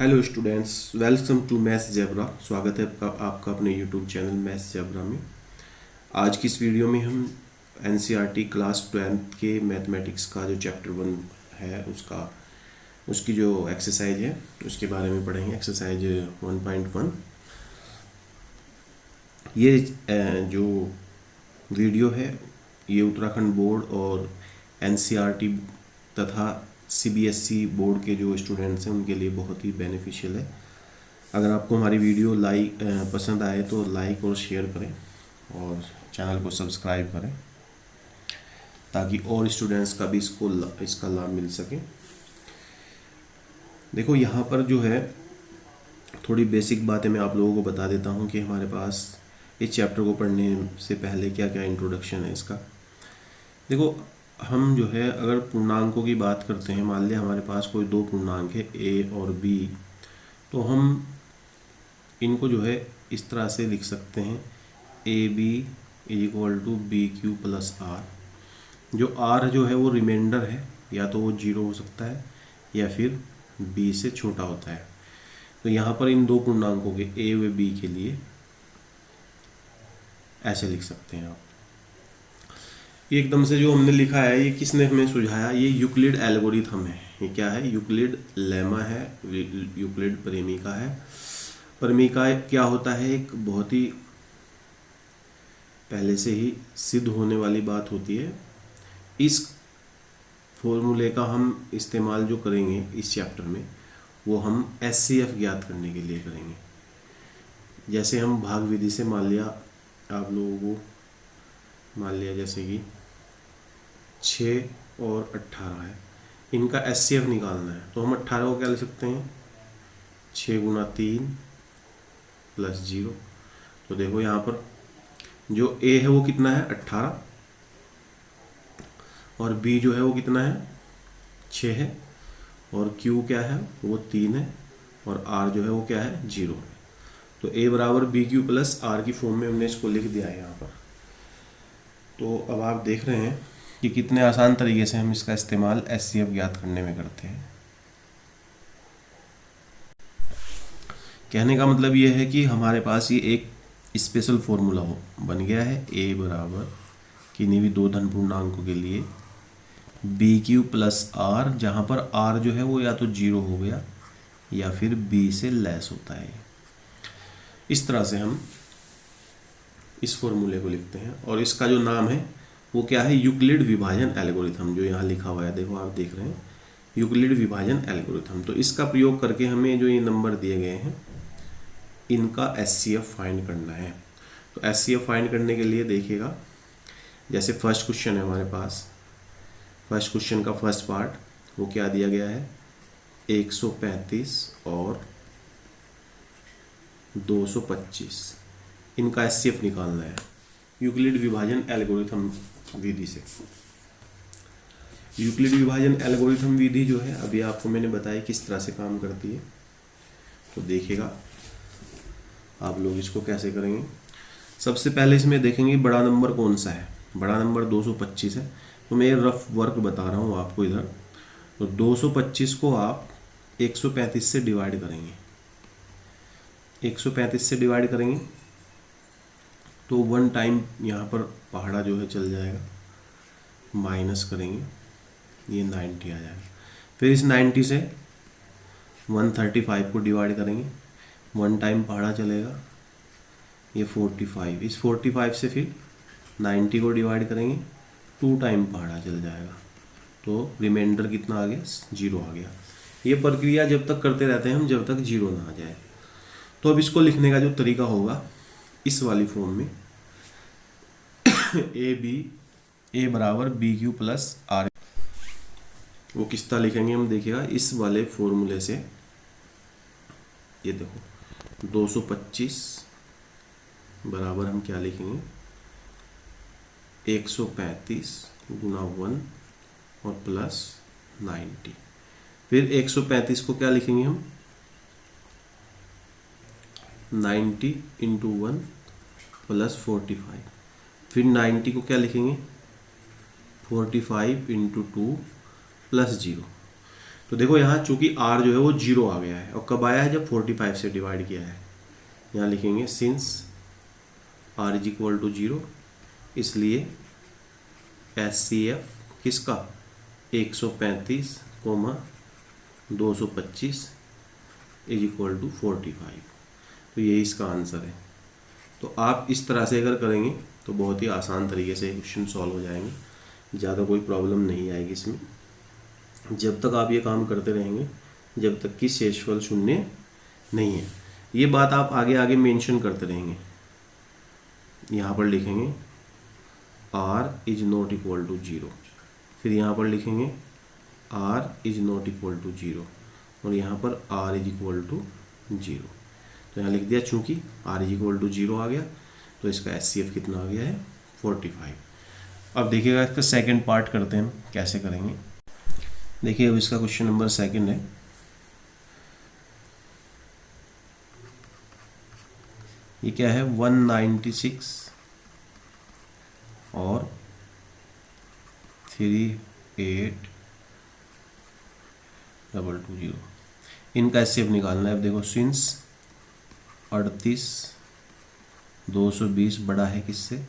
Hello students, welcome to maths Zebra. स्वागत है आपका अपने यूट्यूब चैनल मैथ्स जैबरा में। आज की इस वीडियो में हम एनसीईआरटी क्लास 12th के मैथमेटिक्स का जो चैप्टर 1 है उसकी जो एक्सरसाइज है उसके बारे में पढ़ेंगे। एक्सरसाइज 1.1। ये जो वीडियो है ये उत्तराखंड बोर्ड और एनसीईआरटी तथा सीबीएसई बोर्ड के जो स्टूडेंट्स हैं उनके लिए बहुत ही बेनिफिशियल है। अगर आपको हमारी वीडियो पसंद आए तो लाइक और शेयर करें और चैनल को सब्सक्राइब करें ताकि और स्टूडेंट्स का भी इसका लाभ मिल सके। देखो यहाँ पर जो है थोड़ी बेसिक बातें मैं आप लोगों को बता देता हूँ कि हमारे पास इस चैप्टर को पढ़ने से पहले क्या क्या इंट्रोडक्शन है इसका। देखो हम जो है अगर पूर्णांकों की बात करते हैं, मान लिया हमारे पास कोई दो पूर्णांक है ए और बी, तो हम इनको जो है इस तरह से लिख सकते हैं a b is equal to b q plus r. जो आर जो है वो रिमाइंडर है, या तो वो जीरो हो सकता है या फिर बी से छोटा होता है। तो यहाँ पर इन दो पूर्णांकों के ए व बी के लिए ऐसे लिख सकते हैं आप। ये एकदम से जो हमने लिखा है ये किसने हमें सुझाया? ये यूक्लिड एल्गोरिथम है। ये क्या है? यूक्लिड लेमा है, यूक्लिड प्रेमिका है। प्रेमिका क्या होता है? एक बहुत ही पहले से ही सिद्ध होने वाली बात होती है। इस फॉर्मूले का हम इस्तेमाल जो करेंगे इस चैप्टर में वो हम एचसीएफ ज्ञात करने के लिए करेंगे। जैसे हम भाग विधि से मान लिया आप लोगों को, मान लिया जैसे कि 6 और 18 है, इनका एचसीएफ निकालना है। तो हम 18 को क्या लिख सकते हैं? 6 गुना 3 प्लस 0। तो देखो यहाँ पर जो ए है वो कितना है? 18, और बी जो है वो कितना है? 6 है, और क्यू क्या है? वो 3 है, और आर जो है वो क्या है? 0 है। तो ए बराबर बी क्यू प्लस आर की फॉर्म में हमने इसको लिख दिया है यहाँ पर। तो अब आप देख रहे हैं कि कितने आसान तरीके से हम इसका इस्तेमाल एचसीएफ ज्ञात करने में करते हैं। कहने का मतलब ये है कि हमारे पास ये एक स्पेशल फॉर्मूला बन गया है। ए बराबर किन्हीं भी दो धन पूर्णांकों के लिए बी क्यू प्लस आर, जहाँ पर आर जो है वो या तो 0 हो गया या फिर बी से लेस होता है। इस तरह से हम इस फॉर्मूले को लिखते हैं, और इसका जो नाम है वो क्या है? यूक्लिड विभाजन एल्गोरिथम। जो यहाँ लिखा हुआ है देखो, आप देख रहे हैं यूक्लिड विभाजन एल्गोरिथम। तो इसका प्रयोग करके हमें जो ये नंबर दिए गए हैं इनका एचसीएफ फाइंड करना है। तो एचसीएफ फाइंड करने के लिए देखिएगा, जैसे फर्स्ट क्वेश्चन है हमारे पास, फर्स्ट क्वेश्चन का फर्स्ट पार्ट वो क्या दिया गया है? 135 और 225, इनका एचसीएफ निकालना है यूक्लिड विभाजन एल्गोरिथम विधि से। यूक्लिड विभाजन एल्गोरिथम विधि जो है अभी आपको मैंने बताया किस तरह से काम करती है। तो देखिएगा आप लोग इसको कैसे करेंगे। सबसे पहले इसमें देखेंगे बड़ा नंबर कौन सा है। बड़ा नंबर 225 है। तो मैं रफ वर्क बता रहा हूँ आपको इधर। तो 225 को आप 135 से डिवाइड करेंगे। 135 से डिवाइड करेंगे तो 1 टाइम यहाँ पर पहाड़ा जो है चल जाएगा, माइनस करेंगे, ये 90 आ जाएगा। फिर इस 90 से 135 को डिवाइड करेंगे, 1 टाइम पहाड़ा चलेगा, ये 45। इस 45 से फिर 90 को डिवाइड करेंगे, 2 टाइम पहाड़ा चल जाएगा, तो रिमाइंडर कितना आ गया? 0 आ गया। ये प्रक्रिया जब तक करते रहते हैं हम, जब तक 0 ना आ जाए। तो अब इसको लिखने का जो तरीका होगा इस वाली फॉर्म में ए बराबर बी क्यू प्लस आर, वो किस तरह लिखेंगे हम देखिएगा इस वाले फॉर्मूले से। ये देखो 225 बराबर हम क्या लिखेंगे? 135 गुना 1 और प्लस 90। फिर 135 को क्या लिखेंगे हम? 90 इंटू 1 प्लस 45। फिर 90 को क्या लिखेंगे? 45 इंटू 2 प्लस 0। तो देखो यहाँ चूंकि आर जो है वो 0 आ गया है, और कब आया है, जब 45 से डिवाइड किया है। यहाँ लिखेंगे since r is equal to 0, इसलिए HCF किसका 135, 225 इज इक्वल टू 45। तो यही इसका आंसर है। तो आप इस तरह से अगर करेंगे तो बहुत ही आसान तरीके से क्वेश्चन सॉल्व हो जाएंगे, ज़्यादा कोई प्रॉब्लम नहीं आएगी इसमें। जब तक आप ये काम करते रहेंगे जब तक कि शेषफल शून्य नहीं है। ये बात आप आगे आगे मेंशन करते रहेंगे। यहाँ पर लिखेंगे r is not equal to 0, फिर यहाँ पर लिखेंगे r is not equal to 0, और यहाँ पर r इज इक्वल टू 0। तो यहाँ लिख दिया, चूंकि r इज इक्वल टू 0 आ गया तो इसका HCF कितना आ गया है 45। अब देखिएगा इसका सेकंड पार्ट करते हैं हम कैसे करेंगे। देखिए अब इसका क्वेश्चन नंबर सेकंड है। ये क्या है 196 और 38,220, इनका HCF निकालना है। अब देखो सिंस 38,220 बड़ा है किससे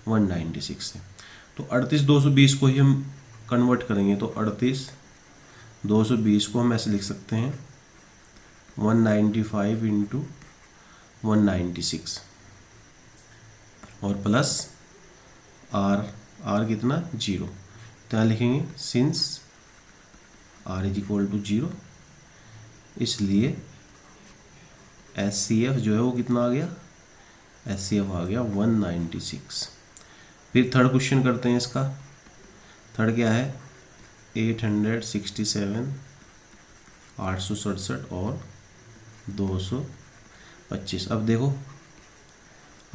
196 से, तो 38,220 को ही हम कन्वर्ट करेंगे। तो 38,220 को हम ऐसे लिख सकते हैं 195 इंटू 196 और प्लस आर कितना 0। तो यहाँ लिखेंगे since r is equal to 0, इसलिए HCF जो है वो कितना आ गया, HCF आ गया 196। फिर थर्ड क्वेश्चन करते हैं इसका। थर्ड क्या है 867, 867 और 225। अब देखो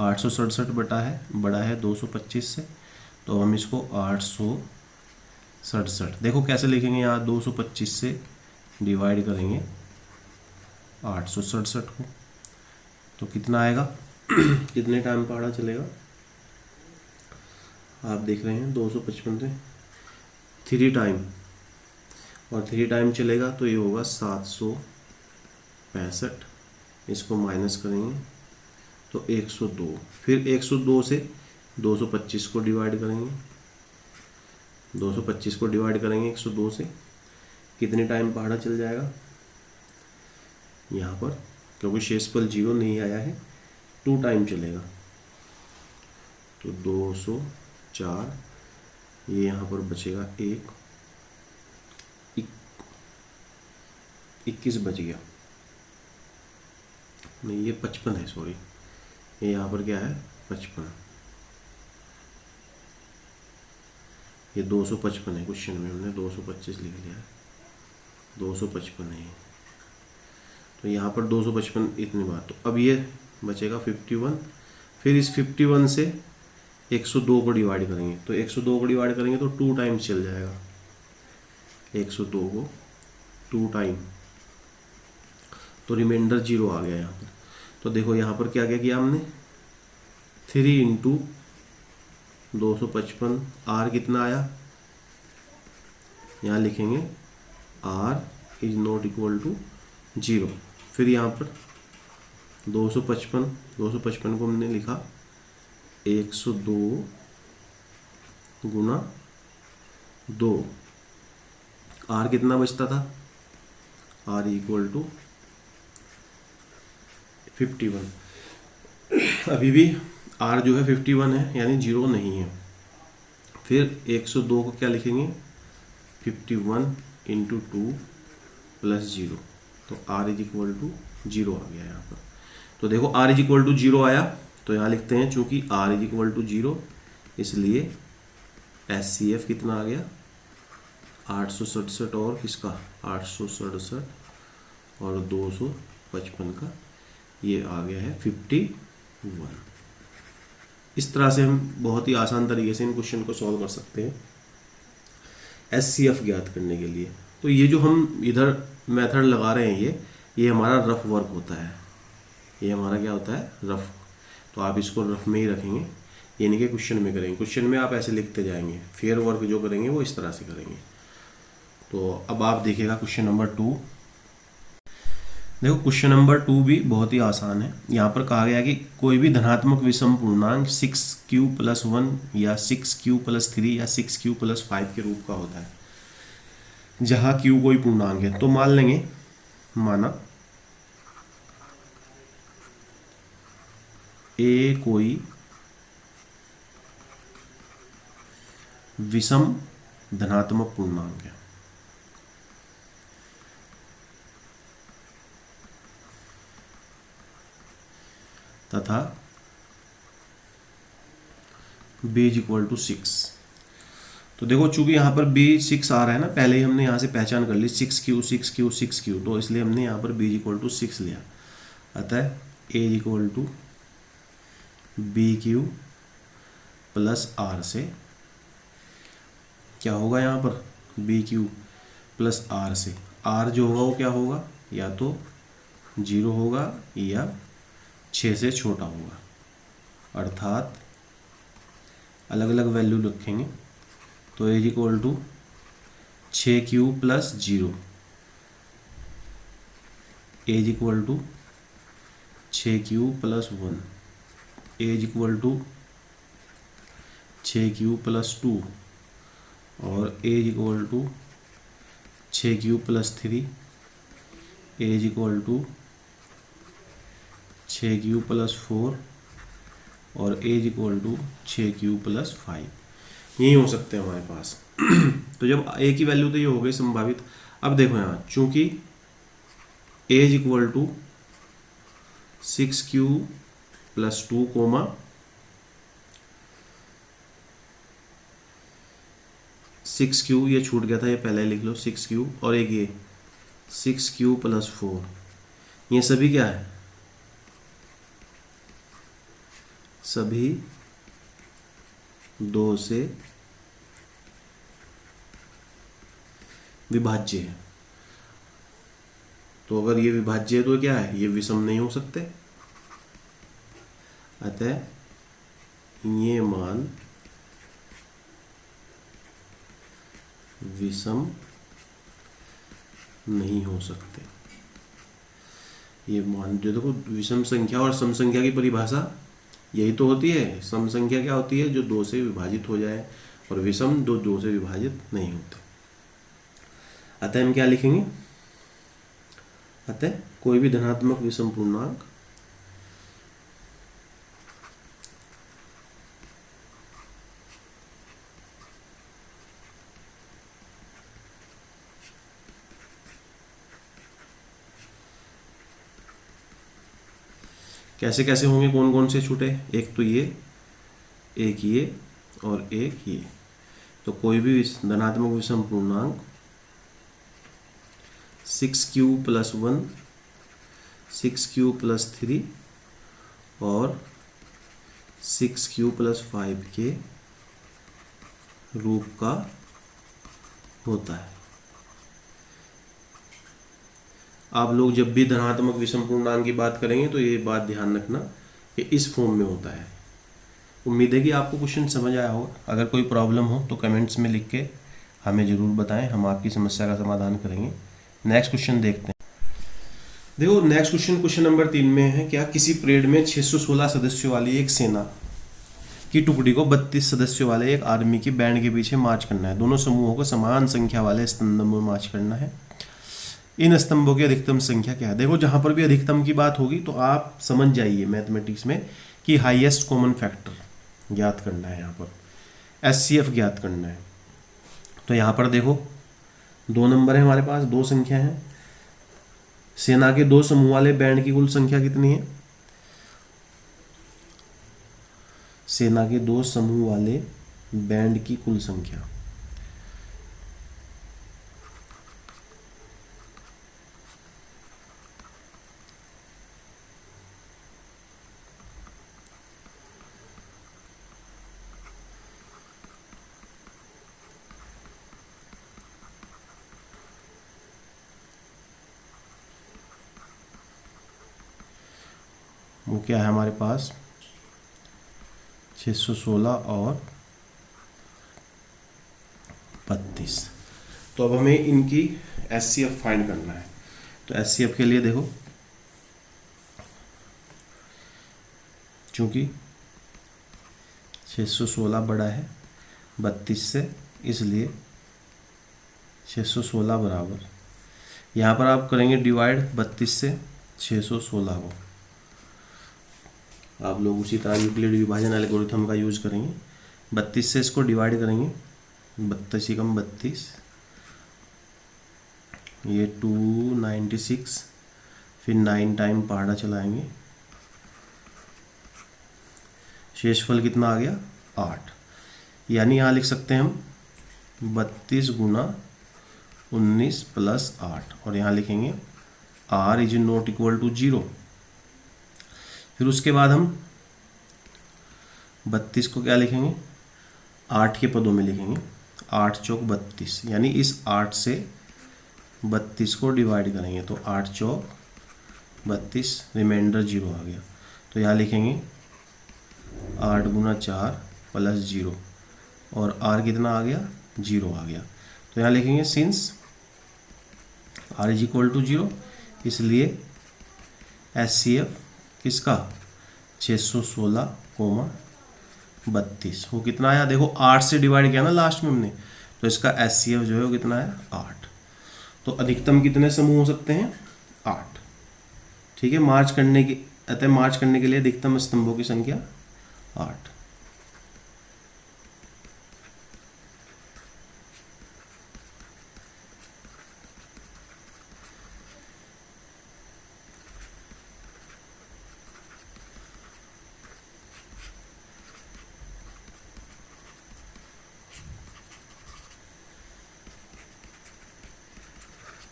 867 बड़ा है 225 से, तो हम इसको 867, देखो कैसे लिखेंगे, यहाँ 225 से डिवाइड करेंगे 867 को, तो कितना आएगा कितने टाइम पढ़ा चलेगा, आप देख रहे हैं 255 से 3 टाइम, और 3 टाइम चलेगा तो ये होगा 765। इसको माइनस करेंगे तो 102, फिर 102 से 225 को डिवाइड करेंगे, 225 को डिवाइड करेंगे 102 से, कितने टाइम पहाड़ा चल जाएगा यहाँ पर, क्योंकि शेषफल 0 नहीं आया है 2 टाइम चलेगा, तो 204, ये यहाँ पर बचेगा 21 बच गया, नहीं ये 55 है, सॉरी ये यहाँ पर क्या है 55, ये 255 है, क्वेश्चन में हमने 225 लिख लिया है, 255 है, तो यहाँ पर 255 इतनी बार। तो अब ये बचेगा 51, फिर इस 51 से 102 को डिवाइड करेंगे, तो 102 को डिवाइड करेंगे तो 2 टाइम्स चल जाएगा, 102 को 2 टाइम, तो रिमाइंडर 0 आ गया यहाँ पर। तो देखो यहाँ पर क्या क्या किया हमने, 3 इंटू 255, आर कितना आया, यहाँ लिखेंगे r is not equal to 0, फिर यहाँ पर 255 को हमने लिखा 102 गुना 2, आर कितना बचता था, आर इक्वल टू 51, अभी भी आर जो है 51 है, यानी 0 नहीं है। फिर 102 को क्या लिखेंगे 51 इंटू 2 प्लस 0, तो आर इज इक्वल टू 0 आ गया यहाँ पर। तो देखो आर इज इक्वल टू 0 आया, तो यहाँ लिखते हैं चूंकि आर इज इक्वल टू 0, इसलिए HCF कितना आ गया 867 और किसका 867 और 255 का, ये आ गया है 51। इस तरह से हम बहुत ही आसान तरीके से इन क्वेश्चन को सॉल्व कर सकते हैं HCF ज्ञात करने के लिए। तो ये जो हम इधर मेथड लगा रहे हैं ये हमारा रफ वर्क होता है, ये हमारा क्या होता है रफ, तो आप इसको रफ में ही रखेंगे, ये नहीं कि क्वेश्चन में करेंगे। क्वेश्चन में आप ऐसे लिखते जाएंगे, फेयर वर्क जो करेंगे वो इस तरह से करेंगे। तो अब आप देखिएगा क्वेश्चन नंबर 2। देखो क्वेश्चन नंबर 2 भी बहुत ही आसान है। यहाँ पर कहा गया कि कोई भी धनात्मक विषम पूर्णांक 6q+1 या 6q+3 या 6q+5 के रूप का होता है, जहाँ q कोई पूर्णांक है। तो मान लेंगे, माना a कोई विषम धनात्मक पूर्णांक है तथा b = 6। तो देखो चूंकि यहाँ पर b 6 आ रहा है ना, पहले ही हमने यहाँ से पहचान कर ली 6q 6q 6q, तो इसलिए हमने यहाँ पर b = 6 लिया। अतः a = bq + r से क्या होगा, यहाँ पर bq + r से r जो होगा वो क्या होगा, या तो 0 होगा या 6 से छोटा होगा, अर्थात अलग अलग वैल्यू रखेंगे। तो a = 6q + 0, a = 6q + 1, a = 6q + 2 और a = 6q + 3, a = 6q + 4 और a = 6q + 5। यही हो सकते हैं हमारे पास। तो जब a की वैल्यू तो ये हो गई संभावित। अब देखो यहाँ चूंकि a = 6q + 2, 6q ये छूट गया था, ये पहले लिख लो 6q, और एक ये 6q + 4, ये सभी क्या है, सभी 2 से विभाज्य है। तो अगर ये विभाज्य है तो क्या है, ये विषम नहीं हो सकते। अतः ये मान विषम नहीं हो सकते। ये मान जो देखो, विषम संख्या और सम संख्या की परिभाषा यही तो होती है। सम संख्या क्या होती है, जो 2 से विभाजित हो जाए, और विषम 2 से विभाजित नहीं होते। अतः हम क्या लिखेंगे, अतः कोई भी धनात्मक विषम पूर्णांक कैसे कैसे होंगे, कौन कौन से छूटे, एक तो ये, एक ये और एक ये। तो कोई भी धनात्मक विषम पूर्णांक 6q + 1, 6q + 3 और 6q + 5 के रूप का होता है। आप लोग जब भी धनात्मक विषम पूर्णांक की बात करेंगे तो ये बात ध्यान रखना कि इस फॉर्म में होता है। उम्मीद है कि आपको क्वेश्चन समझ आया होगा। अगर कोई प्रॉब्लम हो तो कमेंट्स में लिख के हमें ज़रूर बताएं, हम आपकी समस्या का समाधान करेंगे। नेक्स्ट क्वेश्चन देखते हैं। देखो नेक्स्ट क्वेश्चन नंबर 3 में है, क्या किसी परेड में 616 सदस्यों वाली एक सेना की टुकड़ी को 32 सदस्यों वाले एक आर्मी की बैंड के पीछे मार्च करना है। दोनों समूहों को समान संख्या वाले स्तंभों में मार्च करना है। इन स्तंभों की अधिकतम संख्या क्या है। देखो जहां पर भी अधिकतम की बात होगी तो आप समझ जाइए मैथमेटिक्स में कि हाईएस्ट कॉमन फैक्टर ज्ञात करना है, यहाँ पर HCF ज्ञात करना है। तो यहाँ पर देखो 2 नंबर है हमारे पास, 2 संख्या है। सेना के 2 समूह वाले बैंड की कुल संख्या कितनी है, सेना के 2 समूह वाले बैंड की कुल संख्या वो क्या है हमारे पास 616 और 32। तो अब हमें इनकी एचसीएफ फाइंड करना है। तो एचसीएफ के लिए देखो, चूंकि 616 बड़ा है 32 से, इसलिए 616 बराबर, यहाँ पर आप करेंगे डिवाइड 32 से 616 को। आप लोग उसी तरह यूक्लिड विभाजन एल्गोरिथम का यूज करेंगे। 32 से इसको डिवाइड करेंगे, 32 ही कम 32, ये 296, फिर 9 टाइम पहाड़ा चलाएंगे, शेषफल कितना आ गया 8। यानी यहाँ लिख सकते हैं हम 32 गुना 19 प्लस 8, और यहाँ लिखेंगे r is not equal to 0। फिर उसके बाद हम 32 को क्या लिखेंगे, 8 के पदों में लिखेंगे, 8 चौक 32, यानी इस 8 से 32 को डिवाइड करेंगे तो 8 चौक 32, रिमाइंडर 0 आ गया। तो यहाँ लिखेंगे 8 गुना 4 प्लस 0, और r कितना आ गया 0 आ गया। तो यहाँ लिखेंगे since r is equal to 0, इसलिए एचसीएफ किसका 616,32, वो कितना आया, देखो 8 से डिवाइड किया ना लास्ट में हमने, तो इसका एचसीएफ जो है वो कितना है 8। तो अधिकतम कितने समूह हो सकते हैं 8। ठीक है, मार्च करने के लिए अधिकतम स्तंभों की संख्या 8।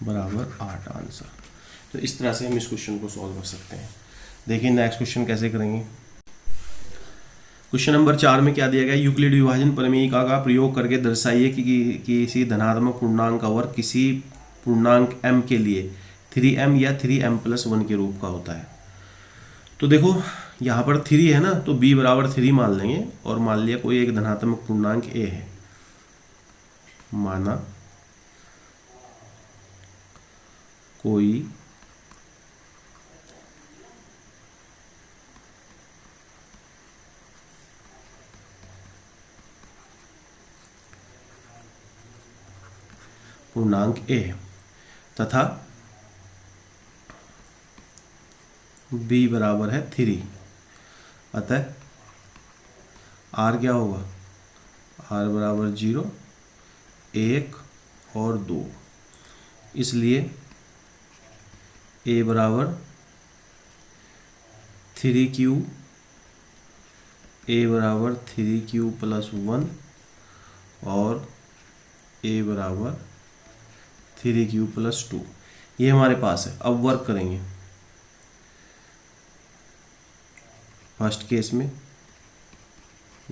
बराबर 8 आंसर। तो इस तरह से हम इस क्वेश्चन को सॉल्व कर सकते हैं। देखिए नेक्स्ट क्वेश्चन कैसे करेंगे। क्वेश्चन नंबर 4 में क्या दिया गया, यूक्लिड विभाजन प्रमेय का प्रयोग करके दर्शाइए कि किसी धनात्मक पूर्णांक का वर्ग किसी पूर्णांक m के लिए 3m या 3m+1 के रूप का होता है। तो देखो यहाँ पर 3 है ना, तो b बराबर 3 मान लेंगे, और मान लिया कोई एक धनात्मक पूर्णांक a है, माना कोई पूर्णांक a है तथा b बराबर है 3, अतः r क्या होगा, r बराबर 0, 1 और 2, इसलिए a बराबर 3q, a बराबर 3q+1 और a बराबर 3q+2, ये हमारे पास है। अब वर्क करेंगे। फर्स्ट केस में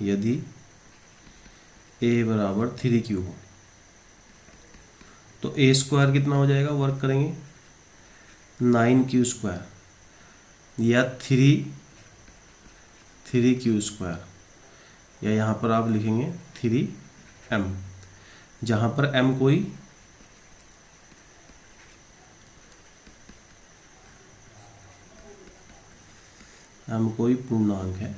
यदि a बराबर 3q हो तो a स्क्वायर कितना हो जाएगा, वर्क करेंगे 9q² या 3q², या यहाँ पर आप लिखेंगे 3m, जहाँ पर m कोई पूर्णांक है,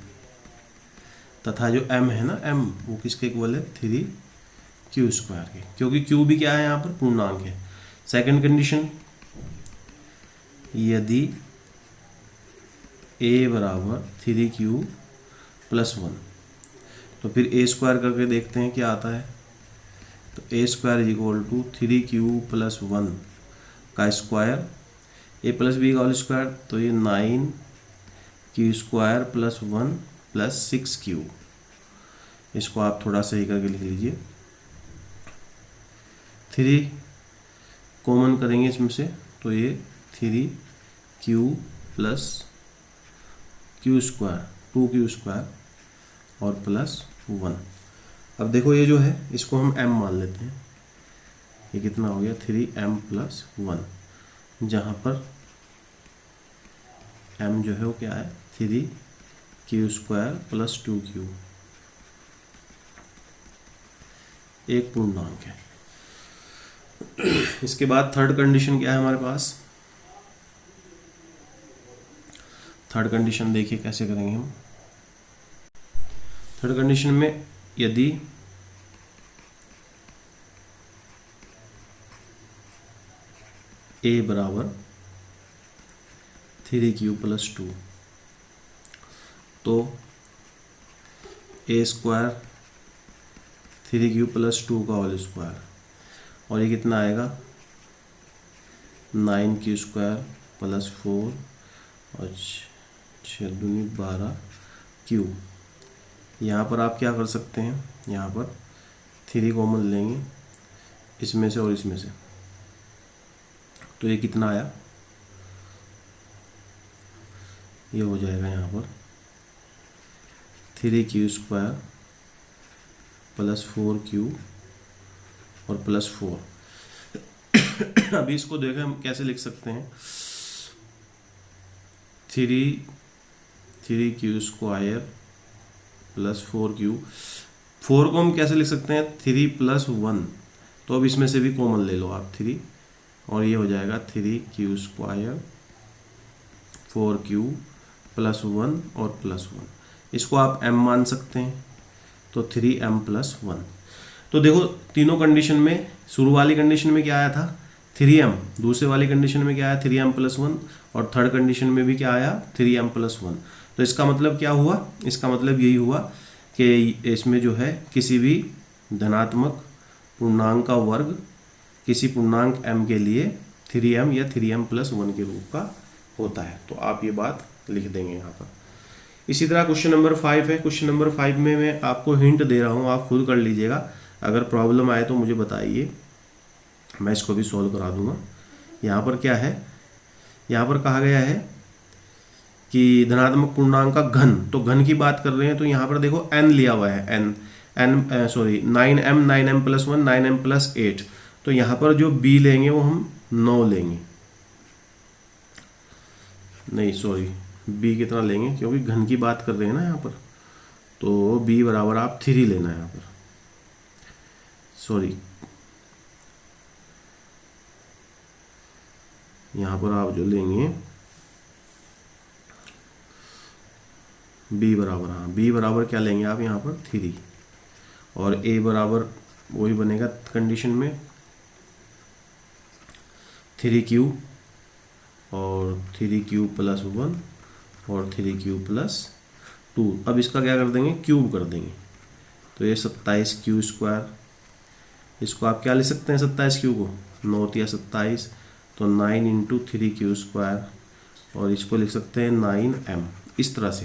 तथा जो m है ना, m वो किसके इक्वल है 3q² के, क्योंकि q भी क्या है यहाँ पर पूर्णांक है। सेकंड कंडीशन, यदि a बराबर 3q+1, तो फिर a स्क्वायर करके देखते हैं क्या आता है। तो a square is equal to 3q+1 का स्क्वायर, a प्लस बी का होल स्क्वायर, तो ये 9q² + 6q, इसको आप थोड़ा सही करके लिख लीजिए। 3 कॉमन करेंगे इसमें से, तो ये 3q + q² 2q² और +1। अब देखो ये जो है इसको हम m मान लेते हैं, ये कितना हो गया 3m+1, जहाँ पर m जो है वो क्या है 3q² + 2q, एक पूर्णांक है। इसके बाद थर्ड कंडीशन क्या है हमारे पास। थर्ड कंडीशन देखिए कैसे करेंगे हम। थर्ड कंडीशन में यदि a बराबर 3q + 2 तो a स्क्वायर 3q + 2 का होल स्क्वायर, और ये कितना आएगा 9q² + 4 और 6 दूनी 12q। यहाँ पर आप क्या कर सकते हैं, यहाँ पर 3 कॉमन लेंगे इसमें से और इसमें से, तो ये कितना आया, ये हो जाएगा यहाँ पर 3q² + 4q और +4। अभी इसको देखें हम कैसे लिख सकते हैं, 3q² + 4q। 4 को हम कैसे लिख सकते हैं 3 + 1, तो अब इसमें से भी कॉमन ले लो आप 3, और ये हो जाएगा 3q² 4q + 1 और +1। इसको आप m मान सकते हैं, तो 3m + 1। तो देखो तीनों कंडीशन में, शुरू वाली कंडीशन में क्या आया था 3m, दूसरे वाली कंडीशन में क्या आया 3m + 1, और थर्ड कंडीशन में भी क्या आया 3m + 1। तो इसका मतलब क्या हुआ, इसका मतलब यही हुआ कि इसमें जो है किसी भी धनात्मक पूर्णांक का वर्ग किसी पूर्णांक m के लिए 3m या 3m + 1 के रूप का होता है। तो आप ये बात लिख देंगे यहाँ पर। इसी तरह क्वेश्चन नंबर 5 है। क्वेश्चन नंबर 5 में मैं आपको हिंट दे रहा हूँ, आप खुद कर लीजिएगा। अगर प्रॉब्लम आए तो मुझे बताइए, मैं इसको भी सॉल्व करा दूंगा। यहाँ पर क्या है, यहाँ पर कहा गया है कि धनात्मक पूर्णांक का घन, तो घन की बात कर रहे हैं, तो यहाँ पर देखो n लिया हुआ है, n 9m + 1 9m + 8। तो यहाँ पर जो b लेंगे वो हम 9 लेंगे, नहीं सॉरी b कितना लेंगे, क्योंकि घन की बात कर रहे हैं ना यहाँ पर, तो b बराबर आप 3 लेना है यहाँ पर, सॉरी यहाँ पर आप जो लेंगे b बराबर, हाँ b बराबर क्या लेंगे आप यहाँ पर 3, और a बराबर वही बनेगा कंडीशन में 3q और 3q + 1 और 3q + 2। अब इसका क्या कर देंगे, क्यूब कर देंगे, तो ये 27q², इसको आप क्या लिख सकते हैं 27q को, 9 या 27, तो 9 × 3q², और इसको लिख सकते हैं 9m, इस तरह से।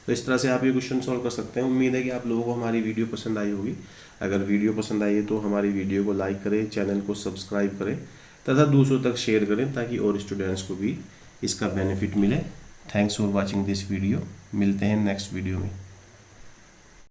तो इस तरह से आप ये क्वेश्चन सॉल्व कर सकते हैं। उम्मीद है कि आप लोगों को हमारी वीडियो पसंद आई होगी। अगर वीडियो पसंद आई है तो हमारी वीडियो को लाइक करें, चैनल को सब्सक्राइब करें तथा दूसरों तक शेयर करें, ताकि और स्टूडेंट्स को भी इसका बेनिफिट मिले। Thanks for watching this video. मिलते हैं नेक्स्ट वीडियो में।